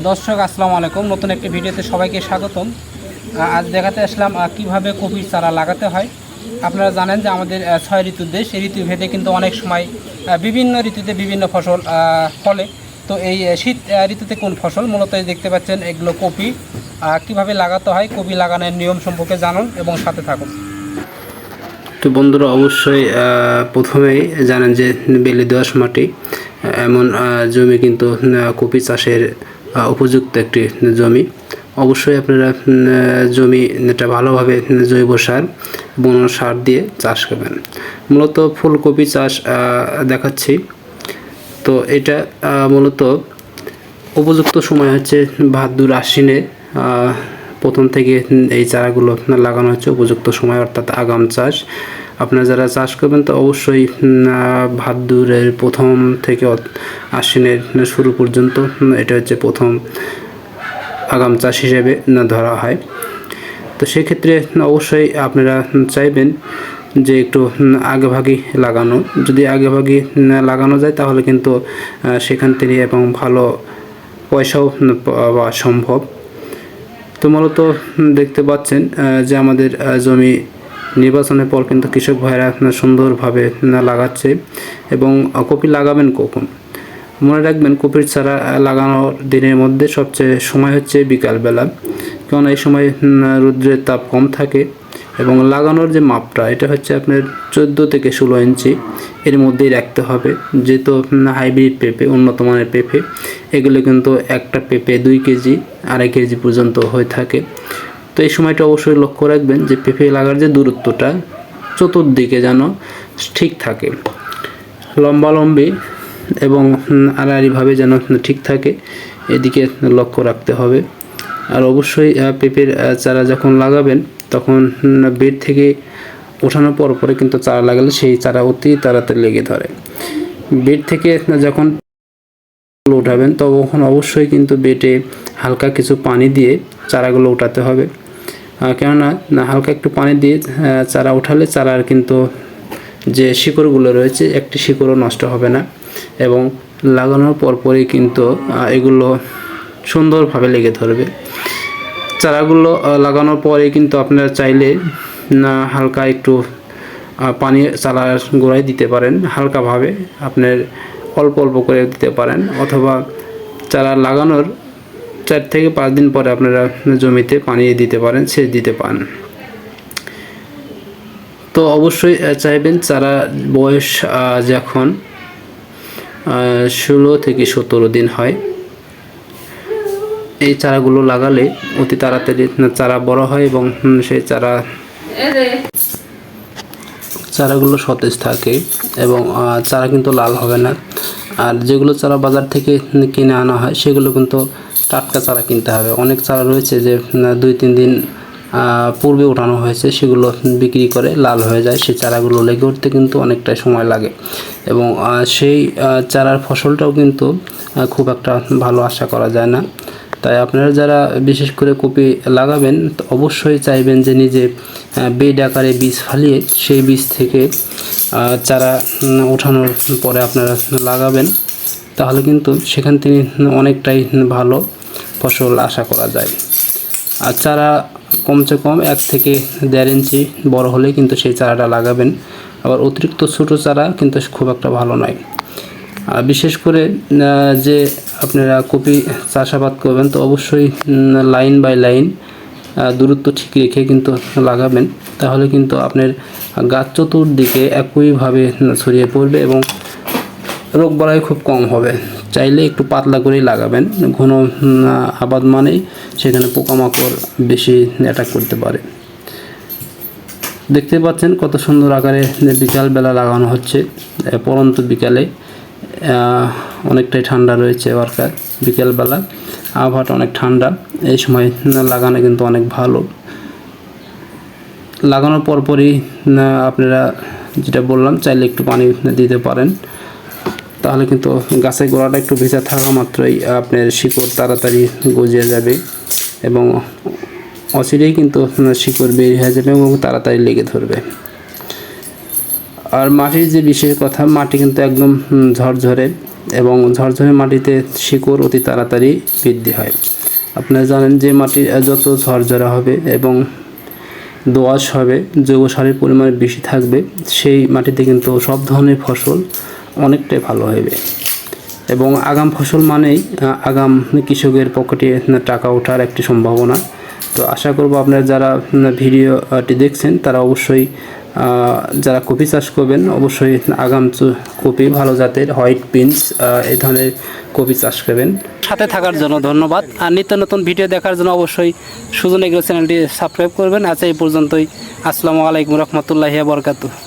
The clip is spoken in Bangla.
দর্শক আসসালামু আলাইকুম, নতুন একটি ভিডিওতে সবাইকে স্বাগতম। আজ দেখাতে আসলাম কিভাবে কপির চারা লাগাতে হয়। আপনারা জানেন যে আমাদের 6 ঋতুর দেশ, এই ঋতুভেদে কিন্তু অনেক সময় বিভিন্ন ঋতুতে বিভিন্ন ফসল ফলে। তো এই শীত ঋতুতে কোন ফসল মূলত দেখতে পাচ্ছেন, এগুলো কপি। কিভাবে লাগাতে হয়, কপি লাগানোর নিয়ম সম্পর্কে জানুন এবং সাথে থাকুন। তো বন্ধুরা, অবশ্যই প্রথমেই জানেন যে বেলে দোআঁশ মাটি এমন জমি কিন্তু কপি চাষের উপযুক্ত একটি জমি। অবশ্যই আপনারা জমিটা ভালোভাবে জৈব সার এবং সার দিয়ে চাষ করবেন। মূলত ফুলকপি চাষ দেখাচ্ছি। তো এটা মূলত উপযুক্ত সময় হচ্ছে ভাদ্র আশ্বিনে প্রথম থেকে এই চারাগুলো লাগানো হচ্ছে উপযুক্ত সময়, অর্থাৎ আগাম চাষ। আপনারা যারা চাষ করবেন তো অবশ্যই ভাদ্রের প্রথম থেকে আশ্বিনের শুরু পর্যন্ত এটা হচ্ছে প্রথম আগাম চাষ হিসেবে ধরা হয়। তো সেক্ষেত্রে অবশ্যই আপনারা চাইবেন যে একটু আগেভাগে লাগানো। যদি আগেভাগে লাগানো যায় তাহলে কিন্তু সেখান থেকে এবং ভালো পয়সাও পাওয়া সম্ভব। তো মূলত দেখতে পাচ্ছেন যে আমাদের জমি নির্বাচনের পর কিন্তু কৃষক ভাইরা সুন্দরভাবে লাগাচ্ছে। এবং কপি লাগাবেন কখন? মনে রাখবেন, কপির চারা লাগানোর দিনের মধ্যে সবচেয়ে সময় হচ্ছে বিকালবেলা, কারণ এই সময় রৌদ্রের তাপ কম থাকে। এবং লাগানোর যে মাপটা, এটা হচ্ছে আপনার 14 থেকে 16 ইঞ্চি এর মধ্যেই রাখতে হবে। যেহেতু হাইব্রিড পেঁপে, উন্নত মানের পেঁপে, এগুলো কিন্তু একটা পেঁপে 2 কেজি 2.5 কেজি পর্যন্ত হয়ে থাকে। তো এই সময়টা অবশ্যই লক্ষ্য রাখবেন যে পেঁপে লাগার যে দূরত্বটা চতুর্দিকে যেন ঠিক থাকে, লম্বালম্বি এবং আড়াআড়িভাবে যেন ঠিক থাকে, এদিকে লক্ষ্য রাখতে হবে। আর অবশ্যই পেঁপের চারা যখন লাগাবেন তখন বেড থেকে ওঠানোর পরে কিন্তু চারা লাগালে সেই চারা অতি তাড়াতাড়ি লেগে ধরে। বেড থেকে যখন উঠাবেন তখন অবশ্যই কিন্তু বেডে হালকা কিছু পানি দিয়ে চারাগুলো উঠাতে হবে। কেননা হালকা একটু পানি দিয়ে চারা উঠালে চারার কিন্তু যে শিকড়গুলো রয়েছে, একটি শিকড়ও নষ্ট হবে না এবং লাগানোর পরপরই কিন্তু এগুলো সুন্দরভাবে লেগে ধরবে। চারাগুলো লাগানোর পরে কিন্তু আপনারা চাইলে হালকা একটু পানি চারার গোড়ায় দিতে পারেন, হালকাভাবে আপনার অল্প অল্প করে দিতে পারেন, অথবা চারা লাগানোর 4 থেকে 5 দিন পরে আপনারা জমিতে পানি দিতে পারেন, সেচ দিতে পারেন। তো অবশ্যই চাইবেন চারা বয়স যখন 16 থেকে 17 দিন হয়, এই চারাগুলো লাগালে অতি তাড়াতাড়ি চারা বড় হয় এবং সেই চারাগুলো সতেজ থাকে এবং চারা কিন্তু লাল হবে না। আর যেগুলো চারা বাজার থেকে কিনে আনা হয় সেগুলো কিন্তু টাটকা চারা কিনতে হবে। অনেক চারা রয়েছে যে 2-3 দিন পূর্বে ওঠানো হয়েছে, সেগুলো বিক্রি করে লাল হয়ে যায়। সেই চারাগুলো লেগে উঠতে কিন্তু অনেকটাই সময় লাগে এবং সেই চারার ফসলটাও কিন্তু খুব একটা ভালো আশা করা যায় না। তাই আপনারা যারা বিশেষ করে কপি লাগাবেন তো অবশ্যই চাইবেন যে নিজে বেড আকারে বীজ ফালিয়ে সেই বীজ থেকে চারা ওঠানোর পরে আপনারা লাগাবেন, তাহলে কিন্তু সেখান থেকে অনেকটাই ভালো ফসল আশা করা যায়। আর চারা কমসে কম 1 থেকে 1.5 ইঞ্চি বড় হলে কিন্তু সেই চারাটা লাগাবেন। আবার অতিরিক্ত ছোটো চারা কিন্তু খুব একটা ভালো নয়। আর বিশেষ করে যে আপনারা কপি চাষাবাদ করবেন তো অবশ্যই লাইন বাই লাইন দূরত্ব ঠিক রেখে কিন্তু লাগাবেন, তাহলে কিন্তু আপনার গাছ চতুর্দিকে একইভাবে ছড়িয়ে পড়বে এবং রোগবালাই খুব কম হবে। চাইলে একটু পাতলা করেই লাগাবেন, ঘন আবাদ মানেই সেখানে পোকামাকড় বেশি অ্যাটাক করতে পারে। দেখতে পাচ্ছেন কত সুন্দর আকারে বিকালবেলা লাগানো হচ্ছে, পরন্ত বিকালে। অনেকটাই ঠান্ডা রয়েছে ওয়ার্কার, বিকেলবেলা আবহাওয়াটা অনেক ঠান্ডা, এই সময় লাগানো কিন্তু অনেক ভালো। লাগানোর পরপরই আপনারা যেটা বললাম, চাইলে একটু পানি দিতে পারেন, তাহলে কিন্তু গাছের গোড়াটা একটু ভেজা থাকা মাত্রই আপনার শিকড় তাড়াতাড়ি গজিয়ে যাবে এবং অচিরেই কিন্তু শিকড় বের হয়ে যাবে এবং তাড়াতাড়ি লেগে ধরবে। আর মাটির যে বিশেষ কথা, মাটি কিন্তু একদম ঝরঝরে এবং ঝরঝরে মাটিতে শিকড় অতি তাড়াতাড়ি বৃদ্ধি হয়। আপনারা জানেন যে মাটি যত ঝরঝরা হবে এবং দোআঁশ হবে, জৈব সারের পরিমাণ বেশি থাকবে, সেই মাটিতে কিন্তু সব ধরনের ফসল অনেকটাই ভালো হবে। এবং আগাম ফসল মানেই আগাম কৃষকের পকেটে টাকা ওঠার একটি সম্ভাবনা। তো আশা করব আপনারা যারা ভিডিওটি দেখছেন তারা অবশ্যই যারা কপি চাষ করবেন অবশ্যই আগাম কপি ভালো জাতের হোয়াইট বিনস এই ধরনের কপি চাষ করবেন। সাথে থাকার জন্য ধন্যবাদ। আর নিত্য নতুন ভিডিও দেখার জন্য অবশ্যই সুজন এগ্রো চ্যানেলটি সাবস্ক্রাইব করবেন। আচ্ছা, এই পর্যন্তই। আসসালামু আলাইকুম রহমতুল্লাহি ওয়া বারাকাতুহু।